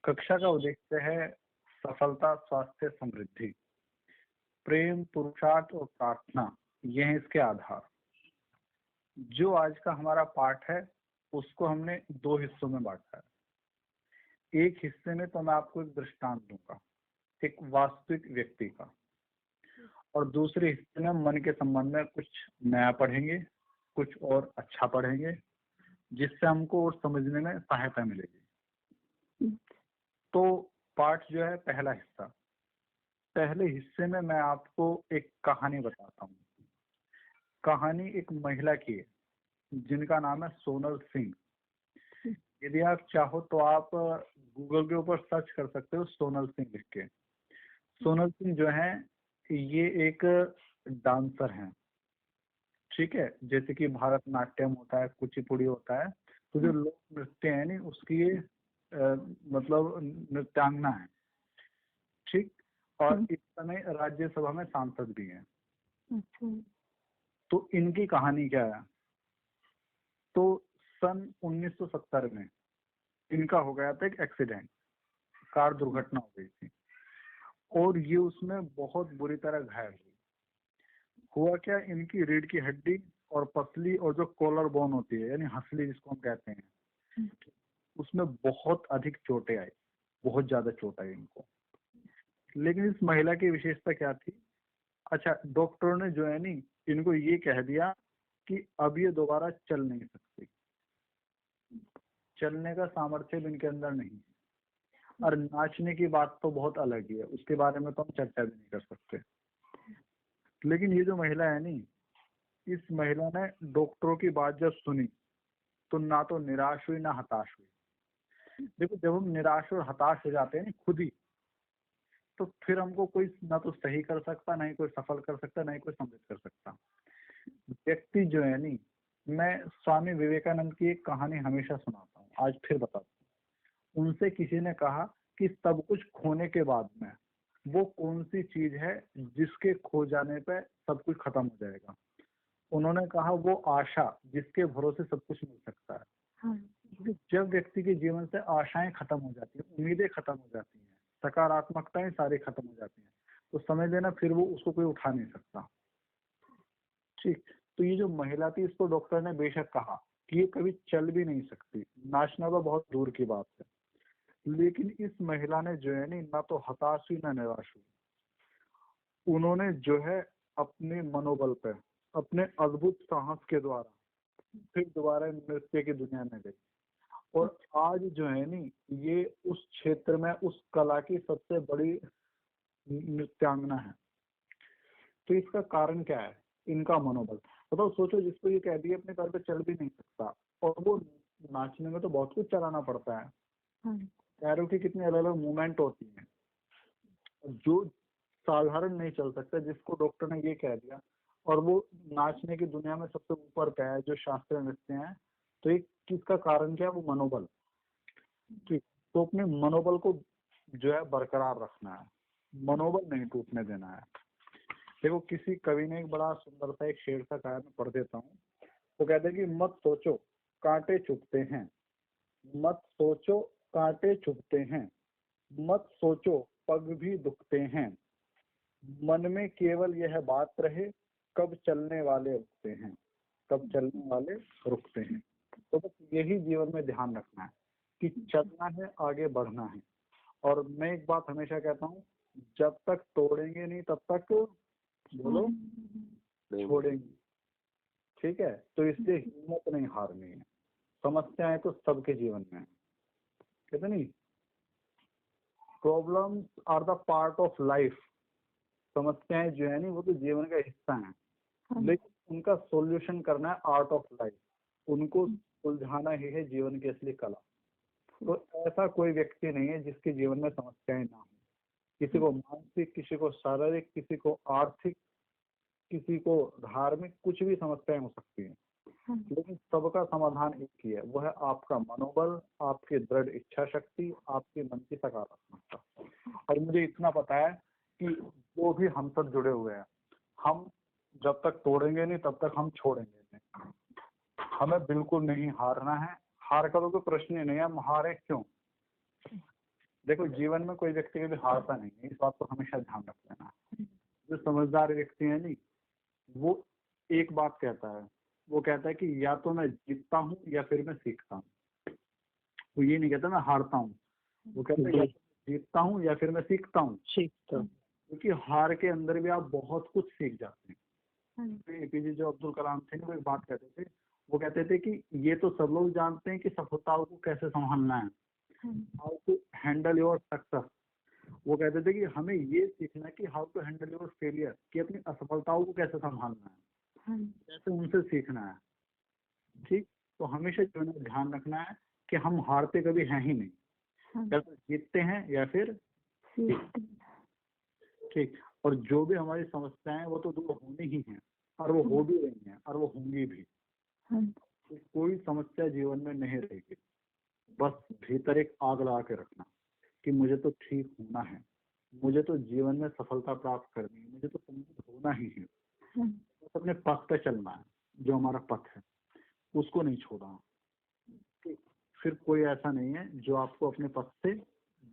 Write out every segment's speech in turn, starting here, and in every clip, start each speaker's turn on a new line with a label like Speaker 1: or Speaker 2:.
Speaker 1: कक्षा का उद्देश्य है सफलता, स्वास्थ्य, समृद्धि, प्रेम, पुरुषार्थ और प्रार्थना। ये है इसके आधार। जो आज का हमारा पाठ है उसको हमने दो हिस्सों में बांटा है। एक हिस्से में तो मैं आपको एक दृष्टांत दूंगा, एक वास्तविक व्यक्ति का, और दूसरे हिस्से में मन के संबंध में कुछ नया पढ़ेंगे, कुछ और अच्छा पढ़ेंगे, जिससे हमको और समझने में सहायता मिलेगी। तो पाठ जो है पहला हिस्सा, पहले हिस्से में मैं आपको एक कहानी बताता हूँ। कहानी एक महिला की है जिनका नाम है सोनल सिंह। यदि आप चाहो तो आप गूगल के ऊपर सर्च कर सकते हो सोनल सिंह लिख के। सोनल सिंह जो है ये एक डांसर हैं, ठीक है। जैसे कि भारतनाट्यम होता है, कुचिपुड़ी होता है, तो जो लोक नृत्य है नहीं उसकी ये मतलब नृत्यांगना है, ठीक। और इस समय राज्यसभा में सांसद भी हैं। तो इनकी कहानी क्या है, तो सन 1970 में इनका हो गया था एक एक्सीडेंट, कार दुर्घटना हो गई थी और ये उसमें बहुत बुरी तरह घायल हुई। हुआ क्या, इनकी रीढ़ की हड्डी और पसली और जो कॉलर बोन होती है यानी हंसली जिसको हम कहते हैं, उसमें बहुत अधिक चोटें आई, बहुत ज्यादा चोट आई इनको। लेकिन इस महिला की विशेषता क्या थी, अच्छा डॉक्टरों ने जो है नी इनको ये कह दिया कि अब ये दोबारा चल नहीं सकती, चलने का सामर्थ्य भी इनके अंदर नहीं है। और नाचने की बात तो बहुत अलग ही है, उसके बारे में तो हम चर्चा भी नहीं कर सकते। लेकिन ये जो महिला है नी, इस महिला ने डॉक्टरों की बात जब सुनी तो ना तो निराश हुई ना हताश हुई। देखो जब हम निराश और हताश हो जाते हैं ना खुद ही, तो फिर हमको कोई ना तो सही कर सकता, ना ही कोई सफल कर सकता, ना ही कोई समृद्ध कर सकता। व्यक्ति जो है नी, मैं स्वामी विवेकानंद की एक कहानी हमेशा सुनाता हूँ, आज फिर बताता हूँ। उनसे किसी ने कहा कि सब कुछ खोने के बाद में वो कौन सी चीज है जिसके खो जाने पे सब कुछ खत्म हो जाएगा। उन्होंने कहा वो आशा जिसके भरोसे सब कुछ मिल सकता है। जब व्यक्ति के जीवन से आशाएं खत्म हो जाती है, उम्मीदें खत्म हो जाती हैं, सकारात्मकताएं सारी खत्म हो जाती हैं, तो समझ लेना फिर वो उसको कोई उठा नहीं सकता, ठीक। तो ये जो महिला थी इसको डॉक्टर ने बेशक कहा कि ये कभी चल भी नहीं सकती, नाचना तो बहुत दूर की बात है। लेकिन इस महिला ने जो है ना तो हताश हुई ना निराश हुई। उन्होंने जो है अपने मनोबल पे, अपने अद्भुत साहस के द्वारा फिर दोबारा नृत्य की दुनिया में गई। और आज जो है नी ये उस क्षेत्र में उस कला की सबसे बड़ी नृत्यांगना है। तो इसका कारण क्या है, इनका मनोबल। बताओ, सोचो जिसको ये कह दिया अपने पैर पे चल भी नहीं सकता, और वो नाचने में तो बहुत कुछ चलाना पड़ता है, पैरों की कितनी अलग अलग मूवमेंट होती है, जो साधारण नहीं चल सकता, जिसको डॉक्टर ने ये कह दिया, और वो नाचने की दुनिया में सबसे ऊपर पे है जो शास्त्रीय नृत्य है। तो एक किसका कारण क्या है, वो मनोबल, ठीक। तो अपने मनोबल को जो है बरकरार रखना है, मनोबल नहीं टूटने देना है। देखो किसी कवि ने एक बड़ा सुंदर सा एक शेर सा कहा, मैं पढ़ देता हूँ। वो कहते हैं कि मत सोचो कांटे चुभते हैं, मत सोचो कांटे चुभते हैं, मत सोचो पग भी दुखते हैं, मन में केवल यह बात रहे कब चलने वाले रुकते हैं, कब चलने वाले रुकते हैं। तो बस यही जीवन में ध्यान रखना है कि चलना है, आगे बढ़ना है। और मैं एक बात हमेशा कहता हूँ, जब तक तोड़ेंगे नहीं तब तक बोलो छोड़ेंगे, ठीक है। तो इसलिए हिम्मत नहीं हारनी है। समस्याएं तो सबके जीवन में है, कहते नहीं, problems are the part of life. समस्याएं जो है नहीं वो तो जीवन का हिस्सा है, लेकिन उनका सॉल्यूशन करना है आर्ट ऑफ लाइफ, उनको सुलझाना ही है जीवन की असली कला। तो ऐसा कोई व्यक्ति नहीं है जिसके जीवन में समस्याएं ना हो। किसी को मानसिक, किसी को शारीरिक, किसी को आर्थिक, किसी को धार्मिक, कुछ भी समस्याएं हो सकती हैं, लेकिन सबका समाधान एक ही है, वो है आपका मनोबल, आपकी दृढ़ इच्छा शक्ति, आपके मन की सकारात्मकता। और मुझे इतना पता है कि जो भी हम सब जुड़े हुए हैं, हम जब तक तोड़ेंगे नहीं तब तक हम छोड़ेंगे नहीं। हमें बिल्कुल नहीं हारना है, हार का तो कोई प्रश्न ही नहीं है, हम हारे क्यों। देखो जीवन में कोई व्यक्ति कभी हारता नहीं है, इस बात को हमेशा ध्यान रख लेना। जो समझदार व्यक्ति है नहीं, वो एक बात कहता है, वो कहता है कि या तो मैं जीतता हूँ या फिर मैं सीखता हूँ। वो ये नहीं कहता मैं हारता हूँ, वो कहता है या तो मैं जीतता हूँ या फिर मैं सीखता हूँ। क्योंकि हार के अंदर भी आप बहुत कुछ सीख जाते हैं। तो एपीजे जो अब्दुल कलाम थे वो एक बात कहते थे, वो कहते थे कि ये तो सब लोग जानते हैं कि सफलताओं को कैसे संभालना है, how to handle your success. वो कहते थे कि हमें ये सीखना है कि how to handle your failure, कि अपनी असफलताओं को कैसे संभालना है, कैसे उनसे सीखना है। ठीक, तो हमेशा जो है ध्यान रखना है कि हम हारते कभी हैं ही नहीं, या तो जीतते हैं या फिर ठीक। और जो भी हमारी समस्याएं वो तो दूर होनी ही है, और वो हो भी रही हैं और वो होंगी भी। तो कोई समस्या जीवन में नहीं रहेगी, बस भीतर एक आग लगा के रखना कि मुझे तो ठीक होना है, मुझे तो जीवन में सफलता प्राप्त करनी है, मुझे तो समृद्ध होना ही है। बस अपने पथ पे चलना है, जो हमारा पथ है उसको नहीं छोड़ना। फिर कोई ऐसा नहीं है जो आपको अपने पथ से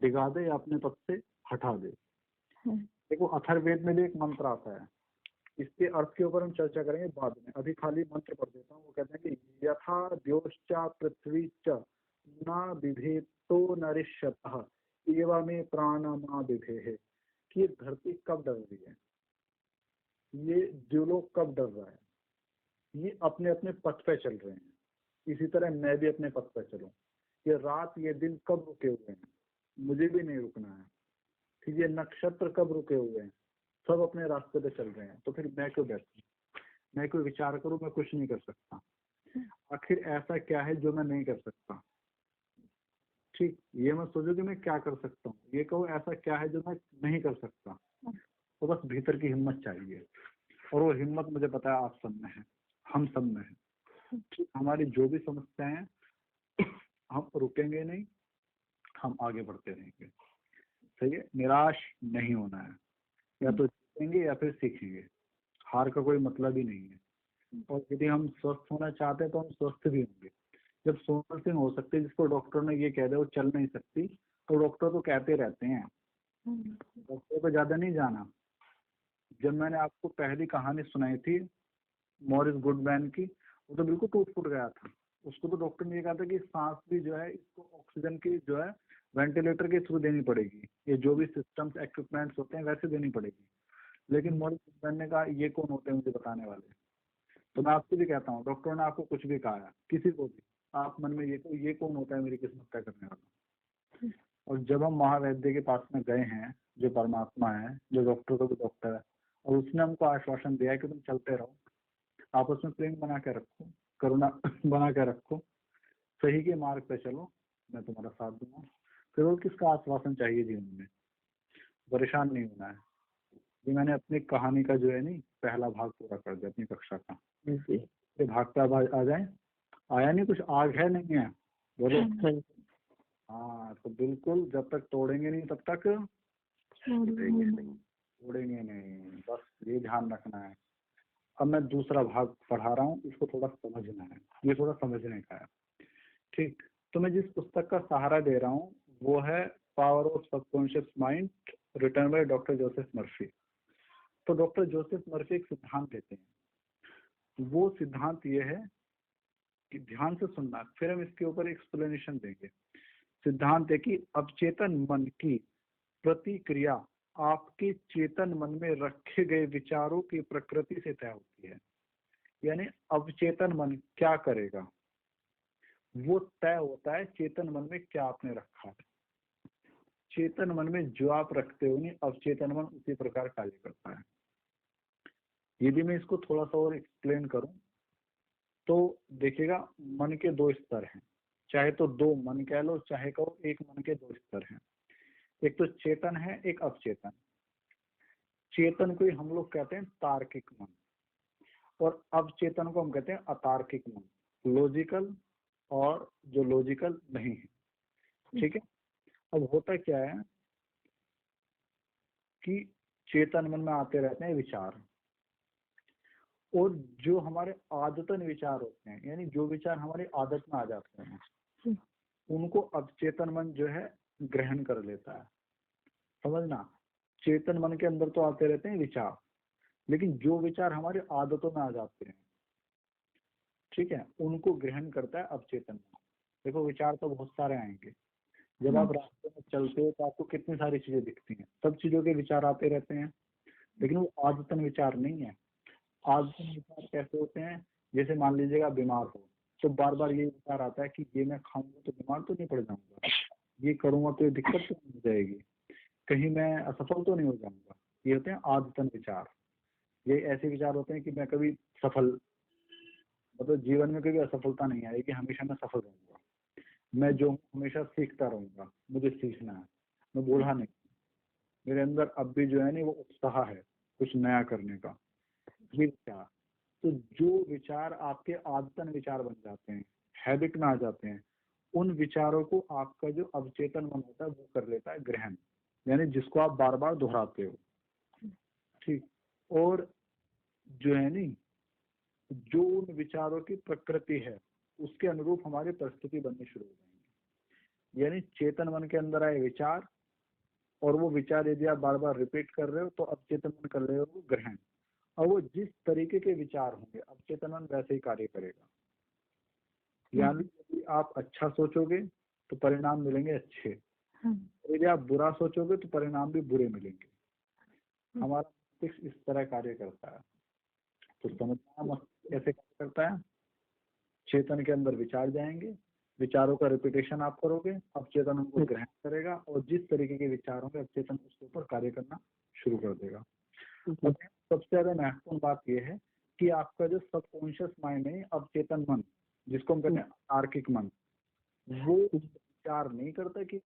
Speaker 1: डिगा दे या अपने पथ से हटा दे। देखो अथर्ववेद में भी एक मंत्र आता है, इसके अर्थ के ऊपर हम चर्चा करेंगे बाद में, अभी खाली मंत्र पढ़ देता हूँ। वो कहते हैं कि यथा द्योश्चा पृथ्वी च न बिभेतो नरिष्यतः एवं प्राणमा बिभेहे, कि ये धरती कब डर रही है, ये द्युलोक कब डर रहा है, ये अपने अपने पथ पे चल रहे हैं। इसी तरह मैं भी अपने पथ पे चलूं। ये रात ये दिन कब रुके हुए हैं, मुझे भी नहीं रुकना है। फिर ये नक्षत्र कब रुके हुए हैं, सब अपने रास्ते पे चल रहे हैं। तो फिर मैं क्यों बैठूं, मैं कोई विचार करूं, मैं कुछ नहीं कर सकता। आखिर ऐसा क्या है जो मैं नहीं कर सकता। ठीक, ये मत सोचो कि मैं क्या कर सकता हूँ, ये कहो ऐसा क्या है जो मैं नहीं कर सकता। तो बस भीतर की हिम्मत चाहिए, और वो हिम्मत मुझे पता है आप सब में है, हम सब में है। ठीक, हमारी जो भी समस्याएं हैं हम रुकेंगे नहीं, हम आगे बढ़ते रहेंगे। सही है, निराश नहीं होना है, या तो जीतेंगे या फिर सीखेंगे। हार का कोई मतलब ही नहीं है। और यदि हम स्वस्थ होना चाहते हैं तो हम स्वस्थ भी होंगे। जब सोनल सिंह हो सकती है जिसको डॉक्टर ने ये कह दिया वो चल नहीं सकती, तो डॉक्टर तो कहते रहते हैं, डॉक्टर को ज्यादा नहीं जाना। जब मैंने आपको पहली कहानी सुनाई थी मॉरिस गुडमैन की, वो तो बिल्कुल टूट फूट गया था। उसको तो डॉक्टर ने ये कहा था कि सांस भी जो है इसको ऑक्सीजन की जो है वेंटिलेटर के थ्रू देनी पड़ेगी, ये जो भी सिस्टम्स इक्विपमेंट्स होते हैं वैसे देनी पड़ेगी। लेकिन मॉरिस गुडमैन ने कहा ये कौन होते हैं मुझे बताने वाले। तो मैं आपसे भी कहता हूँ, डॉक्टर ने आपको कुछ भी कहा है, किसी को भी, आप मन में ये कौन होता है मेरी किस्मत तय करने वाला। और जब हम महावैद्य के पास में गए हैं, जो परमात्मा है, जो डॉक्टर को भी डॉक्टर है, और उसने हमको आश्वासन दिया है कि तुम चलते रहो, आपस में प्रेम बना के रखो, करुणा बना के रखो, सही के मार्ग पे चलो, मैं तुम्हारा साथ दूंगा। फिर और किसका आश्वासन चाहिए जीवन में, परेशान नहीं होना है। ये मैंने अपनी कहानी का जो है नहीं पहला भाग पूरा कर दिया अपनी कक्षा का। ये भाग पे आ जाए, आया नहीं कुछ, आग है नहीं है, बोलो। हाँ, तो बिल्कुल जब तक तोड़ेंगे नहीं तब तक तोड़ेंगे नहीं, बस ये ध्यान रखना है। अब मैं दूसरा भाग पढ़ा रहा हूँ, इसको थोड़ा समझना है, ये थोड़ा समझने का है। ठीक, तो मैं जिस पुस्तक का सहारा दे रहा हूँ वो है power of subconscious mind, written by doctor Joseph Murphy. तो डॉक्टर जोसेफ मर्फी एक सिद्धांत देते हैं, वो सिद्धांत ये है कि ध्यान से सुनना, फिर हम इसके ऊपर एक्सप्लेनेशन देंगे। सिद्धांत है कि अवचेतन मन की प्रतिक्रिया आपके चेतन मन में रखे गए विचारों की प्रकृति से तय होती है। यानी अवचेतन मन क्या करेगा वो तय होता है चेतन मन में क्या आपने रखा है। चेतन मन में जो आप रखते हो नहीं, अवचेतन मन उसी प्रकार कार्य करता है। यदि मैं इसको थोड़ा सा और एक्सप्लेन करूं तो देखिएगा, मन के दो स्तर हैं, चाहे तो दो मन कह लो, चाहे कहो एक मन के दो स्तर हैं। एक तो चेतन है, एक अवचेतन। चेतन को ही हम लोग कहते हैं तार्किक मन, और अवचेतन को हम कहते हैं अतार्किक मन, लॉजिकल और जो लॉजिकल नहीं है। ठीक है, अब होता क्या है कि चेतन मन में आते रहते हैं विचार, और जो हमारे आदतन विचार होते हैं, यानी जो विचार हमारी आदत में आ जाते हैं, उनको अवचेतन मन जो है ग्रहण कर लेता है। समझना, चेतन मन के अंदर तो आते रहते हैं विचार, लेकिन जो विचार हमारी आदतों में आ जाते हैं, ठीक है, उनको ग्रहण करता है अवचेतन मन। देखो विचार तो बहुत सारे आएंगे, जब आप रास्ते में चलते हो तो आपको कितनी सारी चीजें दिखती हैं, सब चीजों के विचार आते रहते हैं, लेकिन वो आदतन विचार नहीं है। आदतन विचार कैसे होते हैं, जैसे मान लीजिएगा बीमार हो तो बार बार ये विचार आता है कि ये मैं खाऊंगा तो बीमार तो नहीं पड़ जाऊंगा, ये करूंगा तो ये दिक्कत तो नहीं हो जाएगी, कहीं मैं असफल तो नहीं हो जाऊंगा। ये होते हैं आदतन विचार। ये ऐसे विचार होते हैं कि मैं कभी सफल, मतलब जीवन में कभी असफलता नहीं आएगी, हमेशा मैं सफल रहूंगा, मैं जो हूँ हमेशा सीखता रहूंगा, मुझे सीखना है, मैं बूढ़ा नहीं, मेरे अंदर अब भी जो है नहीं वो उत्साह है कुछ नया करने का। ये विचार, तो जो विचार आपके आदतन विचार बन जाते हैं, हैबिट में आ जाते हैं, उन विचारों को आपका जो अवचेतन मन होता है वो कर लेता है ग्रहण, यानी जिसको आप बार बार दोहराते हो। ठीक, और जो है नी, जो उन विचारों की प्रकृति है उसके अनुरूप हमारी परिस्थिति बननी शुरू हो जाएंगी। यानी चेतन मन के अंदर आए विचार, और वो विचार यदि आप बार बार रिपीट कर रहे हो तो अवचेतन मन कर रहे हो वो ग्रहण, और वो जिस तरीके के विचार होंगे अवचेतन मन वैसे ही कार्य करेगा। यानी यदि आप अच्छा सोचोगे तो परिणाम मिलेंगे अच्छे, यदि आप बुरा सोचोगे तो परिणाम भी बुरे मिलेंगे। हमारा मस्तिष्क इस तरह कार्य करता है। तो समझना मस्तिष्क कैसे कार्य करता है, चेतन के अंदर विचार जाएंगे, विचारों का रिपीटेशन आप करोगे, अवचेतन उनको ग्रहण करेगा, और जिस तरीके के विचार होंगे अवचेतन उसके ऊपर कार्य करना शुरू कर देगा। और सबसे ज्यादा महत्वपूर्ण बात यह है कि आपका जो सबकॉन्शियस माइंड है, अवचेतन मन, जिसको हम कहते हैं तार्किक मन, वो विचार नहीं करता कि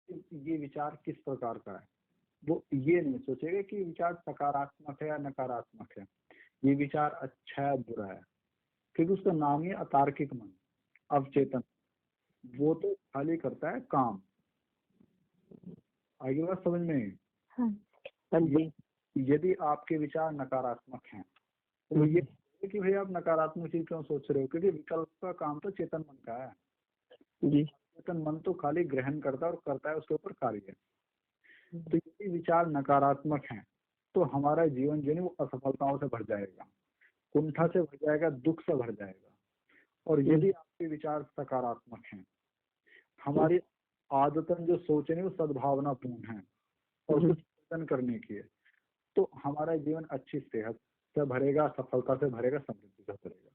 Speaker 1: ये विचार किस प्रकार का है, वो ये नहीं सोचेगा कि विचार सकारात्मक है या नकारात्मक है, ये विचार अच्छा है बुरा है, क्योंकि उसका नाम ही अतार्किक मन, अवचेतन। वो तो खाली करता है काम। आगे बात समझ में? यदि आपके विचार नकारात्मक हैं तो ये कि भाई आप नकारात्मक चीज क्यों सोच रहे हो, क्योंकि विकल्प का काम तो चेतन मन का है जी। चेतन मन तो खाली ग्रहण करता है और करता है उसके ऊपर कार्य। तो यदि विचार नकारात्मक हैं तो हमारा जीवन जो है वो असफलताओं से भर जाएगा, कुंठा से भर जाएगा, दुख से भर जाएगा। और यदि आपके विचार सकारात्मक हैं, हमारी आदतन जो सोच है वो सद्भावनापूर्ण है और उसको चिंतन करने की है, तो हमारा जीवन अच्छी सेहत से भरेगा, सफलता से भरेगा, समृद्धि से भरेगा।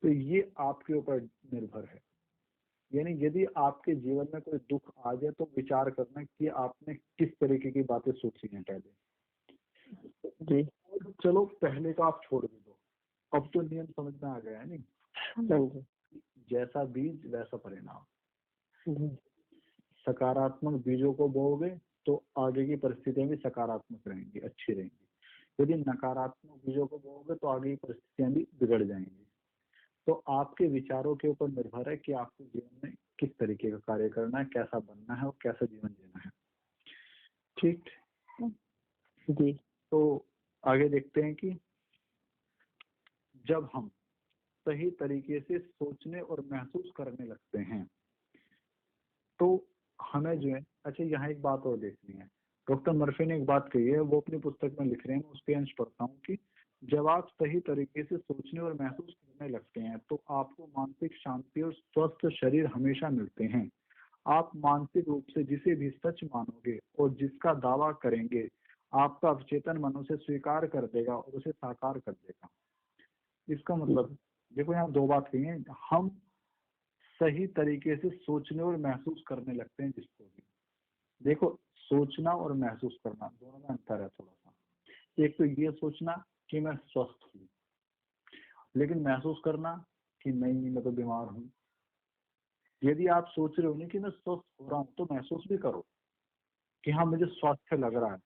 Speaker 1: तो ये आपके ऊपर निर्भर है। यानी यदि आपके जीवन में कोई दुख आ जाए तो विचार करना कि आपने किस तरीके की बातें सोची हैं पहले जी। चलो पहले का आप छोड़ दो, अब तो नियम समझ में आ गया है नहीं, जैसा बीज वैसा परिणाम। सकारात्मक बीजों को बोओगे तो आगे की परिस्थितियां भी सकारात्मक रहेंगी, अच्छी रहेंगी। यदि नकारात्मक बीजों को बोओगे तो आगे की परिस्थितियां भी बिगड़ जाएंगी। तो आपके विचारों के ऊपर निर्भर है कि आपको जीवन में किस तरीके का कार्य करना है, कैसा बनना है और कैसा जीवन जीना है। ठीक जी। तो आगे देखते हैं कि जब हम सही तरीके से सोचने और महसूस करने लगते हैं तो हमें जो है, अच्छा यहाँ एक बात और देखनी है, डॉक्टर मर्फी ने एक बात कही है, वो अपनी पुस्तक में लिख रहे हैं, उसके अंश पढ़ता हूँ कि जब आप सही तरीके से सोचने और महसूस करने लगते हैं तो आपको मानसिक शांति और स्वस्थ शरीर हमेशा मिलते हैं। आप मानसिक रूप से जिसे भी सच मानोगे और जिसका दावा करेंगे आपका अवचेतन मन उसे स्वीकार कर देगा और उसे साकार कर देगा। इसका मतलब देखो यहाँ दो बात कही है, हम सही तरीके से सोचने और महसूस करने लगते हैं जिसको भी। देखो सोचना और महसूस करना दोनों में अंतर है थोड़ा सा। एक तो ये सोचना कि मैं स्वस्थ हूँ, लेकिन महसूस करना कि नहीं मैं तो बीमार हूँ। यदि आप सोच रहे हो नहीं कि मैं स्वस्थ हो रहा हूँ तो महसूस भी करो कि हाँ मुझे स्वास्थ्य लग रहा है,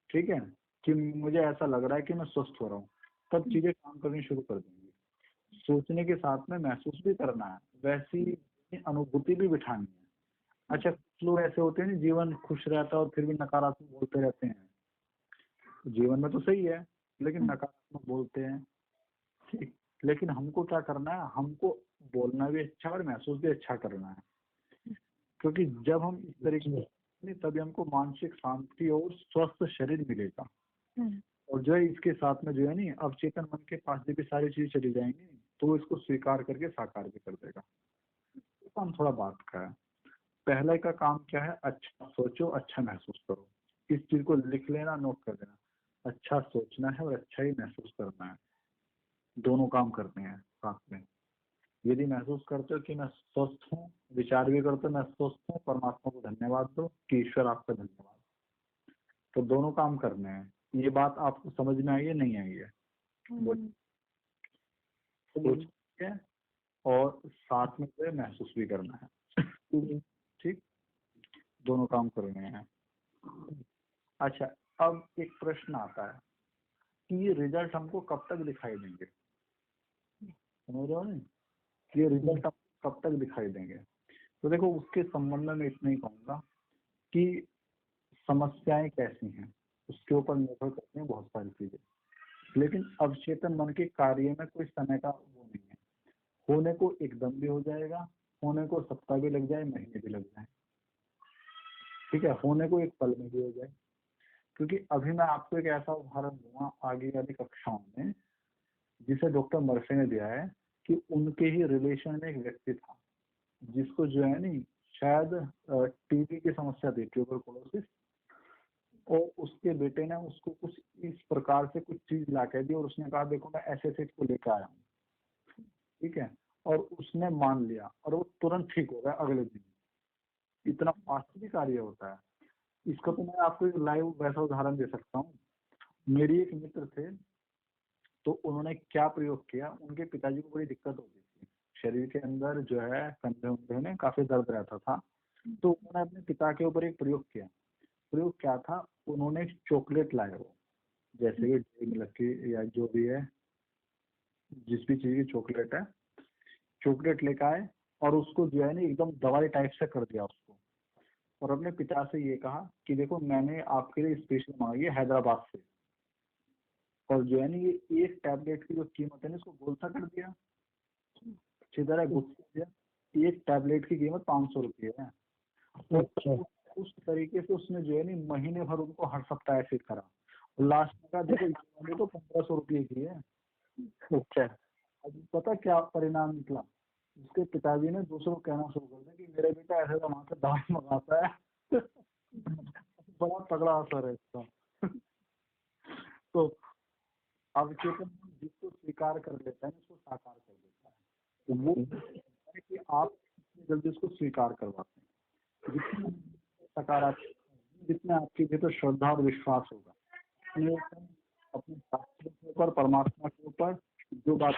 Speaker 1: ठीक है, कि मुझे ऐसा लग रहा है कि मैं स्वस्थ हो रहा हूँ, तब चीजें काम करनी शुरू कर देंगी। सोचने के साथ में महसूस भी करना है, वैसी अनुभूति भी बिठानी है। अच्छा कुछ लोग ऐसे होते हैं जीवन खुश रहता है और फिर भी नकारात्मक बोलते रहते हैं। जीवन में तो सही है लेकिन नकारात्मक बोलते हैं, ठीक। लेकिन हमको क्या करना है, हमको बोलना भी अच्छा और महसूस भी अच्छा करना है। क्योंकि जब हम इस तरीके से तभी हमको मानसिक शांति और स्वस्थ शरीर मिलेगा। और जो है इसके साथ में जो है नहीं अवचेतन मन के पास जब भी सारी चीजें चली जाएंगी तो वो इसको स्वीकार करके साकार भी कर देगा। तो काम थोड़ा बात का है। पहले का काम क्या है, अच्छा सोचो अच्छा महसूस करो। इस चीज को लिख लेना, नोट कर लेना। अच्छा सोचना है और अच्छा ही महसूस करना है, दोनों काम करने हैं साथ में। यदि महसूस करते हो कि मैं स्वस्थ हूँ, विचार भी करते हो मैं स्वस्थ हूँ, परमात्मा को धन्यवाद दो कि ईश्वर आपका धन्यवाद। तो दोनों काम करने हैं। ये बात आपको समझ में आई है नहीं आई है? सोच के और साथ में जो है महसूस भी करना है। ठीक, दोनों काम करने हैं। अच्छा, अब एक प्रश्न आता है कि ये रिजल्ट हमको कब तक दिखाई देंगे? समझ रहे हो नहीं, ये रिजल्ट हमको कब तक दिखाई देंगे? तो देखो उसके संबंध में इतना ही कहूंगा कि समस्याएं कैसी हैं उसके ऊपर निर्भर करती हैं बहुत सारी चीजें। लेकिन अवचेतन मन के कार्य में कोई समय का वो नहीं है। होने को एकदम भी हो जाएगा, होने को सप्ताह भी लग जाए, महीने भी लग जाए। ठीक है, होने को एक पल में भी हो जाए। क्योंकि अभी मैं आपको एक ऐसा उदाहरण दूंगा आगे वाली कक्षाओं में जिसे डॉक्टर मर्फी ने दिया है कि उनके ही रिलेशन में एक व्यक्ति था जिसको जो है नहीं शायद टीबी की समस्या थी, ट्यूबरकुलोसिस। और उसके बेटे ने उसको कुछ इस प्रकार से कुछ चीज ला के दी और उसने कहा देखो मैं ऐसे ऐसे इसको लेकर आया हूँ। ठीक है, और उसने मान लिया और वो तुरंत ठीक हो गया अगले दिन। इतना फास्ट भी कार्य होता है इसका। तो मैं आपको एक लाइव वैसा उदाहरण दे सकता हूँ। मेरी एक मित्र थे, तो उन्होंने क्या प्रयोग किया, उनके पिताजी को बड़ी दिक्कत होती थी, शरीर के अंदर जो है कंधे उंधे में काफी दर्द रहता था। तो उन्होंने अपने पिता के ऊपर एक प्रयोग किया। प्रयोग क्या था, उन्होंने एक चॉकलेट लाया, वो जैसे कि डेयरी मिल्क की या जो भी है जिस भी चीज की चॉकलेट है, चॉकलेट लेकर आए और उसको जो है ना एकदम दवाई टाइप से कर दिया उसको। और अपने पिता से ये कहा कि देखो मैंने आपके लिए स्पेशल मंगाई है हैदराबाद से। और जो है ना ये एक टैबलेट की जो कीमत है ना इसको गोलसा कर दिया, अच्छी तरह गुस्सा दिया। एक टैबलेट की कीमत 500 रुपये है। और उस तरीके से उसने जो है ना महीने भर उनको हर सप्ताह ऐसे करा। लास्ट में कहा देखो ये तो 1500 रुपये की है। अच्छा, अब पता क्या परिणाम निकला, उसके पिताजी ने दूसरों को कहना शुरू कर दिया कि मेरा बेटा ऐसे तो वहां से दवाई मंगाता है। बड़ा तगड़ा असर है इसका। तो अवचेतन जिसको स्वीकार कर लेता है उसको साकार कर देता है। तो वो है कि आप जितनी जल्दी उसको स्वीकार करवाते हैं, जितनी सकारात्मक, जितने आपके भीतर श्रद्धा और विश्वास होगा अपने शास्त्रों के ऊपर, परमात्मा के ऊपर, जो बात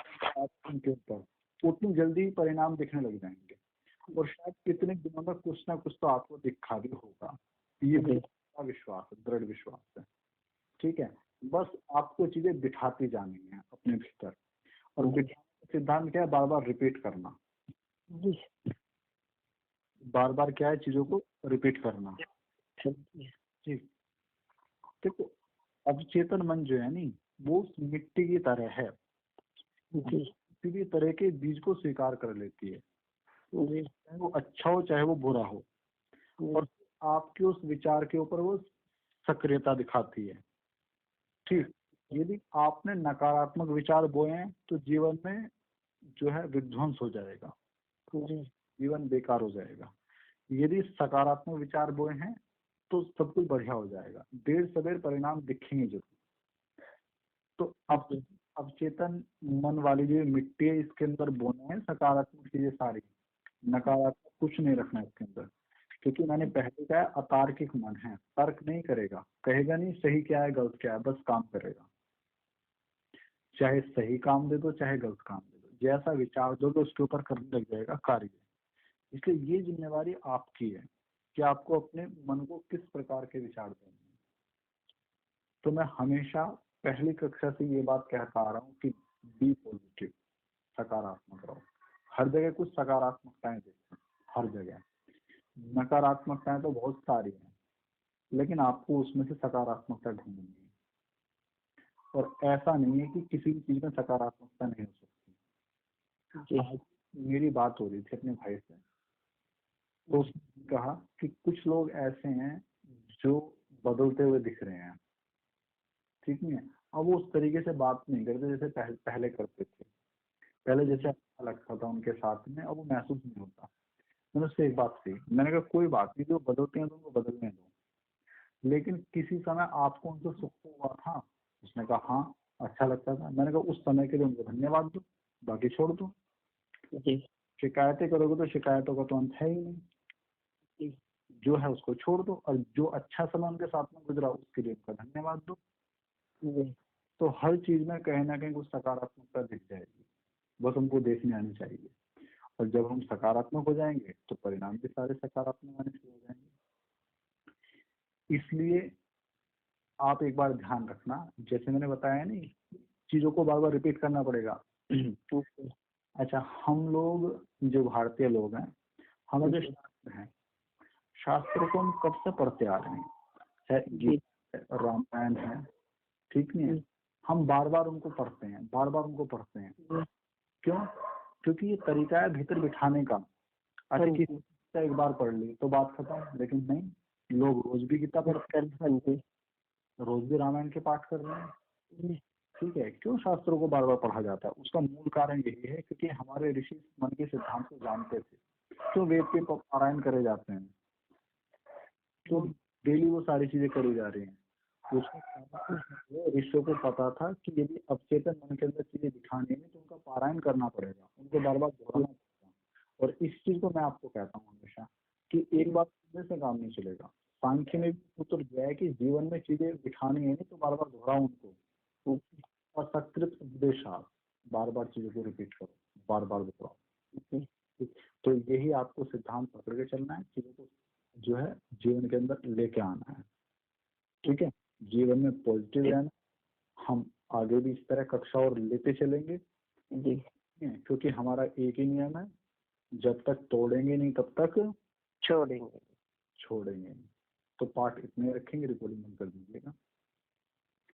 Speaker 1: उनके ऊपर, उतनी जल्दी परिणाम दिखने लग जाएंगे। और शायद कितने दिनों में कुछ ना कुछ तो आपको दिखा भी होगा। ये मेरा विश्वास है, दृढ़ विश्वास है। ठीक है, बस आपको चीजें बिठाती जानी है अपने भीतर। और बिठाने का सिद्धांत क्या है, बार बार रिपीट करना। बार बार क्या है, चीजों को रिपीट करना। ठीक, देखो अवचेतन मन जो है नी वो मिट्टी की तरह है, किसी भी तरह के बीज को स्वीकार कर लेती है, चाहे वो अच्छा हो चाहे वो बुरा हो। और आपके उस विचार के ऊपर वो सक्रियता दिखाती है। ठीक, यदि आपने नकारात्मक विचार बोए हैं तो जीवन में जो है विध्वंस हो जाएगा, जीवन बेकार हो जाएगा। यदि सकारात्मक विचार बोए हैं तो सब कुछ बढ़िया हो जाएगा, देर सवेर परिणाम दिखेंगे जरूर। तो अब अवचेतन मन वाली जो मिट्टी है इसके अंदर बोना है सकारात्मक चीजें सारी, नकारात्मक कुछ नहीं रखना इसके अंदर। क्योंकि मैंने पहले कहा अतार्किक मन है, तर्क नहीं करेगा, कहेगा नहीं सही क्या है गलत क्या है, बस काम करेगा। चाहे सही काम दे दो चाहे गलत काम दे दो, जैसा विचार दोगे उसके ऊपर करने लग जाएगा कार्य। इसलिए ये जिम्मेवारी आपकी है कि आपको अपने मन को किस प्रकार के विचार देने हैं। तो मैं हमेशा पहली कक्षा से ये बात कहता आ रहा हूँ कि बी पॉजिटिव, सकारात्मक रहो। हर जगह कुछ सकारात्मकताएं देखो, हर जगह। नकारात्मकताएं तो बहुत सारी हैं, लेकिन आपको उसमें से सकारात्मकता ढूंढनी है। और ऐसा नहीं है कि किसी भी चीज में सकारात्मकता नहीं हो सकती। आज मेरी बात हो रही थी अपने भाई से, तो उसने कहा कि कुछ लोग ऐसे हैं जो बदलते हुए दिख रहे हैं, ठीक नहीं है। अब वो उस तरीके से बात नहीं करते जैसे पहले करते थे। पहले जैसे अच्छा लगता था उनके साथ में, अब वो महसूस नहीं होता। मैंने उससे एक बात कही, मैंने कहा कोई बात नहीं, जो बदलते हैं तो उनको बदलने दो, लेकिन किसी समय आपको उनसे सुख तो हुआ था? उसने कहा हाँ, अच्छा लगता था। मैंने कहा उस समय के लिए उनको धन्यवाद दो, बाकी छोड़ दो।
Speaker 2: जी
Speaker 1: शिकायतें करोगे तो शिकायतों का तो अंत है ही नहीं।
Speaker 2: जी
Speaker 1: जो है उसको छोड़ दो, और जो अच्छा समय उनके साथ में गुजरा उसके लिए उनका धन्यवाद दो।
Speaker 2: जी
Speaker 1: तो हर चीज में कहीं ना कहीं कुछ सकारात्मकता दिख जाएगी, बस हमको देखने आनी चाहिए। और जब हम सकारात्मक हो जाएंगे तो परिणाम भी सारे सकारात्मक आने शुरू हो जाएंगे। इसलिए आप एक बार ध्यान रखना, जैसे मैंने बताया नहीं, चीजों को बार बार रिपीट करना पड़ेगा।
Speaker 2: जी
Speaker 1: अच्छा, हम लोग जो भारतीय लोग हैं, हमारे जो शास्त्र हैं, शास्त्र को हम कब से पढ़ते आ रहे हैं, चाहे
Speaker 2: जी
Speaker 1: गीता है, रामायण है, ठीक नहीं है, हम बार बार उनको पढ़ते हैं, बार बार उनको पढ़ते हैं। क्यों? क्योंकि ये तरीका है भीतर बिठाने का। अच्छा,
Speaker 2: हाँ जी
Speaker 1: किसी से एक बार पढ़ ली तो बात खत्म, लेकिन नहीं, लोग रोज भी गीता पढ़ते
Speaker 2: हाँ जी
Speaker 1: हैं, रोज भी रामायण के पाठ कर रहे हैं।
Speaker 2: जी
Speaker 1: ठीक है, क्यों शास्त्रों को बार बार पढ़ा जाता है? उसका मूल कारण यही है क्योंकि हमारे ऋषि मन के सिद्धांत को जानते थे। क्यों वेद के पारायण करे जाते हैं? तो डेली वो सारी चीजें करी जा रही हैं। उसको ऋषियों को पता था कि यदि अवचेतन मन के अंदर चीजें दिखानी है तो उनका पारायण करना पड़ेगा, उनको बार बार दोहराना पड़ेगा। और इस चीज को मैं आपको कहता हूँ हमेशा कि एक बार सुनने से काम नहीं चलेगा। सांख्य में भी सूत्र दिया है कि जीवन में चीजें दिखानी है नहीं तो बार बार दोहराओ उनको। और सत्कृत उपदेशा, बार बार चीजों को रिपीट करो, बार बार दोहराओ। तो यही आपको सिद्धांत पकड़ के चलना है, चीजों को जो है जीवन के अंदर लेके आना है। ठीक है, जीवन में पॉजिटिव रहना। हम आगे भी इस तरह कक्षा और लेते चलेंगे,
Speaker 2: जी
Speaker 1: क्योंकि हमारा एक ही नियम है, जब तक तोड़ेंगे नहीं तब तक
Speaker 2: छोड़ेंगे।
Speaker 1: छोड़ेंगे नहीं। तो पाठ इतने रखेंगे, रिकॉर्डिंग बंद कर दीजिएगा।